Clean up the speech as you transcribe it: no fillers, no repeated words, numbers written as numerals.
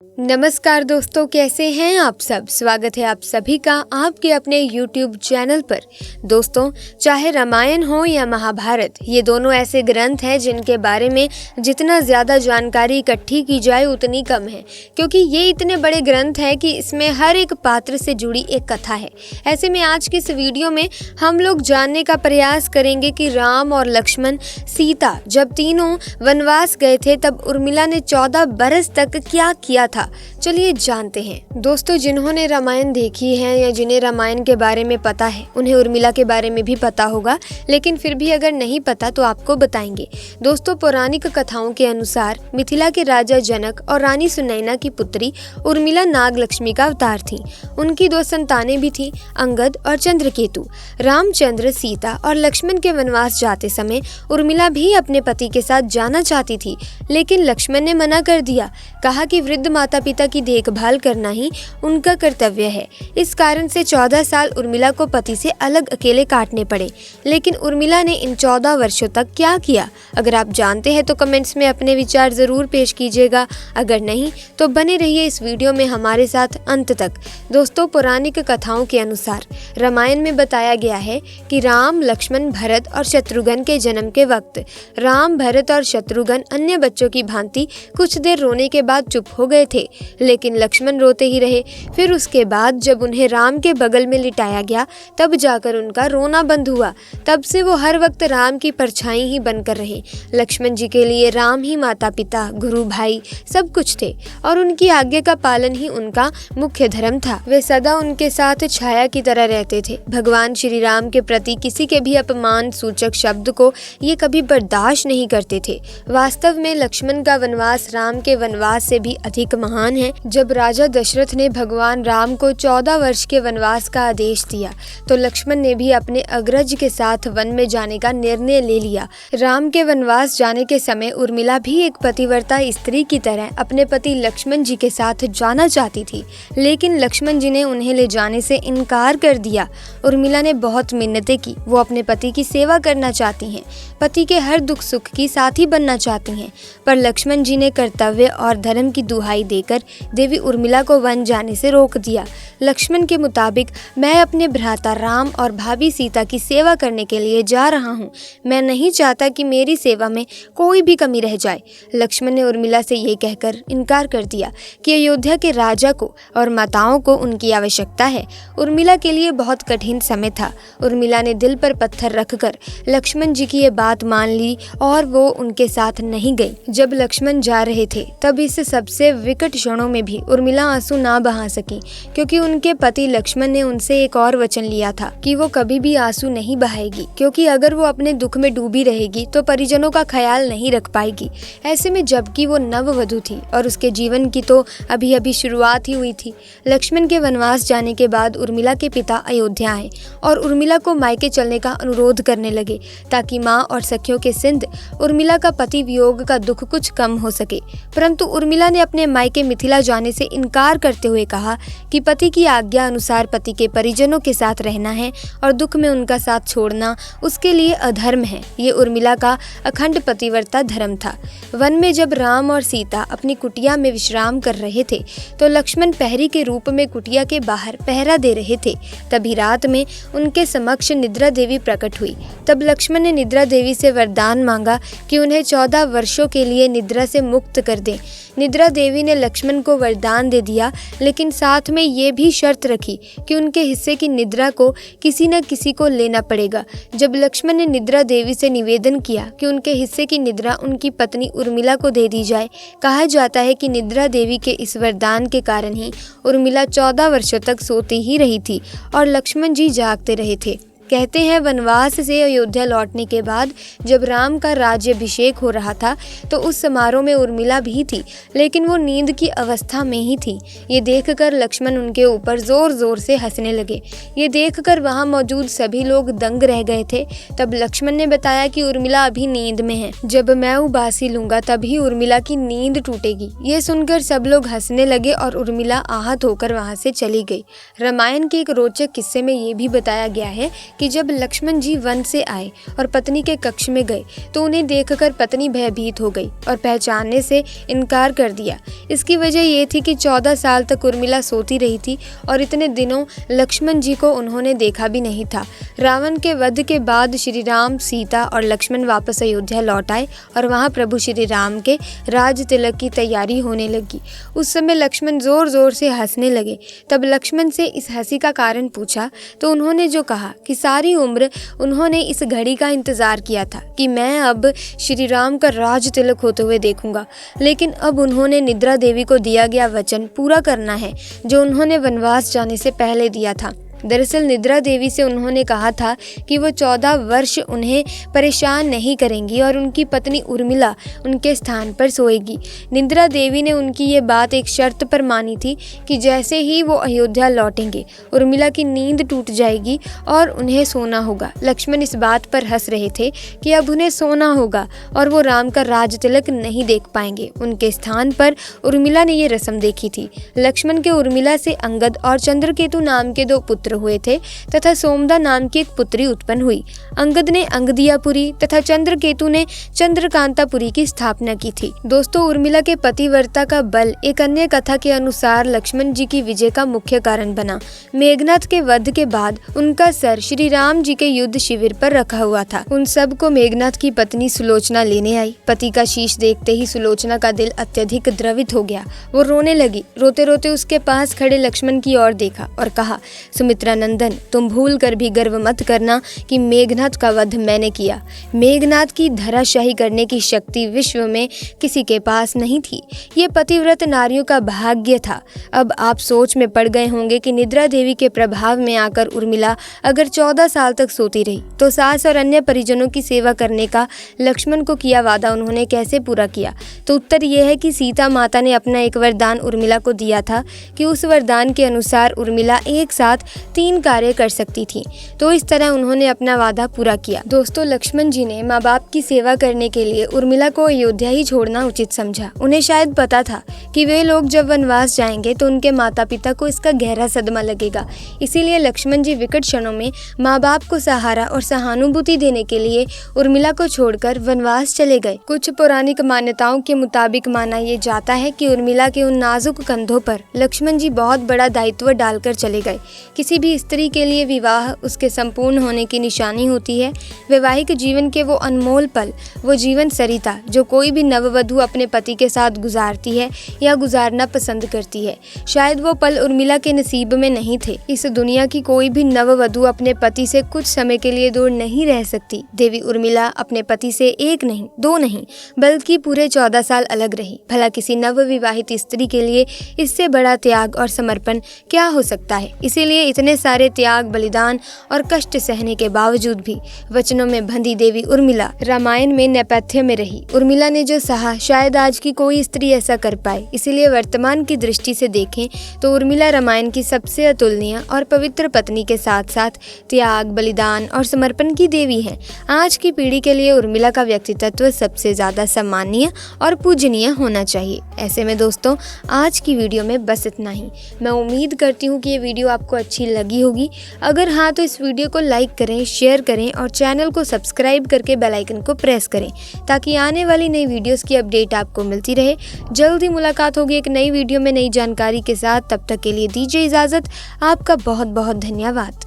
नमस्कार दोस्तों, कैसे हैं आप सब। स्वागत है आप सभी का आपके अपने YouTube चैनल पर। दोस्तों, चाहे रामायण हो या महाभारत, ये दोनों ऐसे ग्रंथ हैं जिनके बारे में जितना ज़्यादा जानकारी इकट्ठी की जाए उतनी कम है, क्योंकि ये इतने बड़े ग्रंथ हैं कि इसमें हर एक पात्र से जुड़ी एक कथा है। ऐसे में आज की इस वीडियो में हम लोग जानने का प्रयास करेंगे कि राम और लक्ष्मण, सीता जब तीनों वनवास गए थे तब उर्मिला ने 14 बरस तक क्या किया था। चलिए जानते हैं। दोस्तों, जिन्होंने रामायण देखी है या जिन्हें रामायण के बारे में पता है उन्हें उर्मिला के बारे में भी पता होगा, लेकिन फिर भी अगर नहीं पता तो आपको बताएंगे। दोस्तों, पौराणिक कथाओं के अनुसार मिथिला के राजा जनक और रानी सुनैना की पुत्री उर्मिला नागलक्ष्मी का अवतार थी। उनकी 2 संतानें भी थीं, अंगद और चंद्रकेतु। रामचंद्र, सीता और लक्ष्मण के वनवास जाते समय उर्मिला भी अपने पति के साथ जाना चाहती थी, लेकिन लक्ष्मण ने मना कर दिया। कहा कि वृद्ध माता पिता की देखभाल करना ही उनका कर्तव्य है। इस कारण से 14 साल उर्मिला को पति से अलग अकेले काटने पड़े। लेकिन उर्मिला ने इन 14 वर्षों तक क्या किया? अगर आप जानते हैं तो कमेंट्स में अपने विचार जरूर पेश कीजिएगा। अगर नहीं तो बने रहिए इस वीडियो में हमारे साथ अंत तक। दोस्तों, पौराणिक कथाओं के अनुसार रामायण में बताया गया है कि राम, लक्ष्मण, भरत और शत्रुघ्न के जन्म के वक्त राम, भरत और शत्रुघ्न अन्य बच्चों की भांति कुछ देर रोने के बाद चुप हो गए थे, लेकिन लक्ष्मण रोते ही रहे। फिर उसके बाद जब उन्हें राम के बगल में लिटाया गया तब जाकर उनका रोना बंद हुआ। तब से वो हर वक्त राम की परछाई ही बनकर रहे। लक्ष्मण जी के लिए राम ही माता पिता, गुरु, भाई सब कुछ थे और उनकी आज्ञा का पालन ही उनका मुख्य धर्म था। वे सदा उनके साथ छाया की तरह रहते थे। भगवान श्री राम के प्रति किसी के भी अपमान सूचक शब्द को ये कभी बर्दाश्त नहीं करते थे। वास्तव में लक्ष्मण का वनवास राम के वनवास से भी अधिक महान है। जब राजा दशरथ ने भगवान राम को 14 वर्ष के वनवास का आदेश दिया तो लक्ष्मण ने भी अपने अग्रज के साथ वन में जाने का निर्णय ले लिया। राम के वनवास जाने के समय उर्मिला भी एक पतिव्रता स्त्री की तरह अपने पति लक्ष्मण जी के साथ जाना चाहती थी, लेकिन लक्ष्मण जी ने उन्हें ले जाने से इनकार कर दिया। उर्मिला ने बहुत मिन्नतें की। वो अपने पति की सेवा करना चाहती हैं, पति के हर दुख सुख की साथी बनना चाहती हैं, पर लक्ष्मण जी ने कर्तव्य और धर्म की दुहाई देकर देवी उर्मिला को वन जाने से रोक दिया। लक्ष्मण के मुताबिक, मैं अपने भ्राता राम और भाभी सीता की सेवा करने के लिए जा रहा हूँ। मैं नहीं चाहता कि मेरी सेवा में कोई भी कमी रह जाए। लक्ष्मण ने उर्मिला से ये कहकर इनकार कर दिया कि अयोध्या के राजा को और माताओं को उनकी आवश्यकता है। उर्मिला के लिए बहुत कठिन समय था। उर्मिला ने दिल पर पत्थर रखकर लक्ष्मण जी की ये बात मान ली और वो उनके साथ नहीं गई। जब लक्ष्मण जा रहे थे तब इस सबसे विकट क्षणों में भी उर्मिला आंसू ना बहा सकी, क्योंकि उनके पति लक्ष्मण ने उनसे एक और वचन लिया था कि वो कभी भी आंसू नहीं बहाएगी, क्योंकि अगर वो अपने दुख में डूबी रहेगी तो परिजनों का ख्याल नहीं रख पाएगी। ऐसे में जबकि वो नववधू थी और उसके जीवन की तो अभी अभी शुरुआत ही हुई थी। लक्ष्मण के वनवास जाने के बाद उर्मिला के पिता अयोध्या आए और उर्मिला को मायके चलने का अनुरोध करने लगे ताकि माँ और सखियों के सिंध उर्मिला का पति वियोग का दुख कुछ कम हो सके। परंतु उर्मिला ने अपने मायके मिथिला जाने से इनकार करते हुए कहा कि पति की आज्ञा अनुसार पति के परिजनों के साथ रहना है और दुख में उनका साथ छोड़ना उसके लिए अधर्म है। ये उर्मिला का अखंड पतिव्रता धर्म था। वन में जब राम और सीता अपनी कुटिया में विश्राम कर रहे थे तो लक्ष्मण पहरी के रूप में कुटिया के बाहर पहरा दे रहे थे। तभी रात में उनके समक्ष निद्रा देवी प्रकट हुई। तब लक्ष्मण ने निद्रा देवी से वरदान मांगा कि उन्हें 14 वर्षों के लिए निद्रा से मुक्त कर दें। निद्रा देवी ने लक्ष्मण को वरदान दे दिया, लेकिन साथ में ये भी शर्त रखी कि उनके हिस्से की निद्रा को किसी न किसी को लेना पड़ेगा। जब लक्ष्मण ने निद्रा देवी से निवेदन किया कि उनके हिस्से की निद्रा उनकी पत्नी उर्मिला को दे दी जाए, कहा जाता है कि निद्रा देवी के इस वरदान के कारण ही उर्मिला 14 वर्षों तक सोती ही रही थी और लक्ष्मण जी जागते रहे थे। कहते हैं वनवास से अयोध्या लौटने के बाद जब राम का राज्याभिषेक हो रहा था तो उस समारोह में उर्मिला भी थी, लेकिन वो नींद की अवस्था में ही थी। ये देखकर लक्ष्मण उनके ऊपर जोर जोर से हंसने लगे। ये देखकर वहाँ मौजूद सभी लोग दंग रह गए थे। तब लक्ष्मण ने बताया कि उर्मिला अभी नींद में है, जब मैं उबासी लूंगा तभी उर्मिला की नींद टूटेगी। ये सुनकर सब लोग हंसने लगे और उर्मिला आहत होकर वहाँ से चली गई। रामायण के एक रोचक किस्से में ये भी बताया गया है कि जब लक्ष्मण जी वन से आए और पत्नी के कक्ष में गए तो उन्हें देखकर पत्नी भयभीत हो गई और पहचानने से इनकार कर दिया। इसकी वजह ये थी कि 14 साल तक उर्मिला सोती रही थी और इतने दिनों लक्ष्मण जी को उन्होंने देखा भी नहीं था। रावण के वध के बाद श्री राम, सीता और लक्ष्मण वापस अयोध्या लौट आए और वहाँ प्रभु श्री राम के राज तिलक की तैयारी होने लगी। उस समय लक्ष्मण जोर जोर से हंसने लगे। तब लक्ष्मण से इस हंसी का कारण पूछा तो उन्होंने जो कहा कि सारी उम्र उन्होंने इस घड़ी का इंतजार किया था कि मैं अब श्री राम का राज तिलक होते हुए देखूंगा, लेकिन अब उन्होंने निद्रा देवी को दिया गया वचन पूरा करना है जो उन्होंने वनवास जाने से पहले दिया था। दरअसल निद्रा देवी से उन्होंने कहा था कि वो 14 वर्ष उन्हें परेशान नहीं करेंगी और उनकी पत्नी उर्मिला उनके स्थान पर सोएगी। निद्रा देवी ने उनकी ये बात एक शर्त पर मानी थी कि जैसे ही वो अयोध्या लौटेंगे उर्मिला की नींद टूट जाएगी और उन्हें सोना होगा। लक्ष्मण इस बात पर हंस रहे थे कि अब उन्हें सोना होगा और वो राम का राज तिलक नहीं देख पाएंगे। उनके स्थान पर उर्मिला ने ये रस्म देखी थी। लक्ष्मण के उर्मिला से अंगद और चंद्रकेतु नाम के 2 पुत्र हुए थे तथा सोमदा नाम की एक पुत्री उत्पन्न हुई। अंगद ने अंगदियापुरी तथा चंद्रकेतु ने चंद्रकांतापुरी की स्थापना की थी। दोस्तों, उर्मिला के पतिव्रता का बल एक अन्य कथा के अनुसार लक्ष्मण जी की विजय का मुख्य कारण बना। मेघनाथ के वध के बाद उनका सर श्री राम जी के युद्ध शिविर पर रखा हुआ था। उन सब को मेघनाथ की पत्नी सुलोचना लेने आई। पति का शीश देखते ही सुलोचना का दिल अत्यधिक द्रवित हो गया। वो रोने लगी। रोते रोते उसके पास खड़े लक्ष्मण की ओर देखा और कहा, सुमित्रानंदन, तुम भूल कर भी गर्व मत करना कि मेघनाथ का वध मैंने किया। मेघनाथ की धराशाही करने की शक्ति विश्व में किसी के पास नहीं थी। ये पतिव्रत नारियों का भाग्य था। अब आप सोच में पड़ गए होंगे कि निद्रा देवी के प्रभाव में आकर उर्मिला अगर 14 साल तक सोती रही तो सास और अन्य परिजनों की सेवा करने का लक्ष्मण को किया वादा उन्होंने कैसे पूरा किया। तो उत्तर यह है कि सीता माता ने अपना एक वरदान उर्मिला को दिया था कि उस वरदान के अनुसार उर्मिला एक साथ 3 कार्य कर सकती थी। तो इस तरह उन्होंने अपना वादा पूरा किया। दोस्तों, लक्ष्मण जी ने माँ बाप की सेवा करने के लिए उर्मिला को अयोध्या ही छोड़ना उचित समझा। उन्हें शायद पता था कि वे लोग जब वनवास जाएंगे तो उनके माता पिता को इसका गहरा सदमा लगेगा। इसीलिए लक्ष्मण जी विकट क्षणों में माँ बाप को सहारा और सहानुभूति देने के लिए उर्मिला को छोड़कर वनवास चले गए। कुछ पौराणिक मान्यताओं के मुताबिक माना ये जाता है कि उर्मिला के उन नाजुक कंधों पर लक्ष्मण जी बहुत बड़ा दायित्व डालकर चले गए। किसी भी स्त्री के लिए विवाह उसके संपूर्ण होने की निशानी होती है। वैवाहिक जीवन के वो अनमोल पल, वो जीवन सरिता जो कोई भी नववधु अपने पति के साथ गुजारती है या गुजारना पसंद करती है, शायद वो पल उर्मिला के नसीब में नहीं थे। इस दुनिया की कोई भी नववधु अपने पति से कुछ समय के लिए दूर नहीं रह सकती। देवी उर्मिला अपने पति से 1 नहीं 2 नहीं बल्कि पूरे 14 साल अलग रही। भला किसी नवविवाहित स्त्री के लिए इससे बड़ा त्याग और समर्पण क्या हो सकता है। इसीलिए इतने सारे त्याग, बलिदान और कष्ट सहने के बावजूद भी वचनों में बंधी देवी उर्मिला रामायण में नेपथ्य में रही। उर्मिला ने जो सहा शायद आज की कोई स्त्री ऐसा कर पाए। इसीलिए वर्तमान की दृष्टि से देखें तो उर्मिला रामायण की सबसे अतुलनीय और पवित्र पत्नी के साथ साथ त्याग, बलिदान और समर्पण की देवी है। आज की पीढ़ी के लिए उर्मिला का व्यक्तित्व सबसे ज्यादा सम्माननीय और पूजनीय होना चाहिए। ऐसे में दोस्तों, आज की वीडियो में बस इतना ही। मैं उम्मीद करती हूँ कि ये वीडियो आपको अच्छी लगी होगी। अगर हाँ तो इस वीडियो को लाइक करें, शेयर करें और चैनल को सब्सक्राइब करके बेल आइकन को प्रेस करें ताकि आने वाली नई वीडियोस की अपडेट आपको मिलती रहे। जल्दी मुलाकात होगी एक नई वीडियो में नई जानकारी के साथ। तब तक के लिए दीजिए इजाज़त। आपका बहुत बहुत धन्यवाद।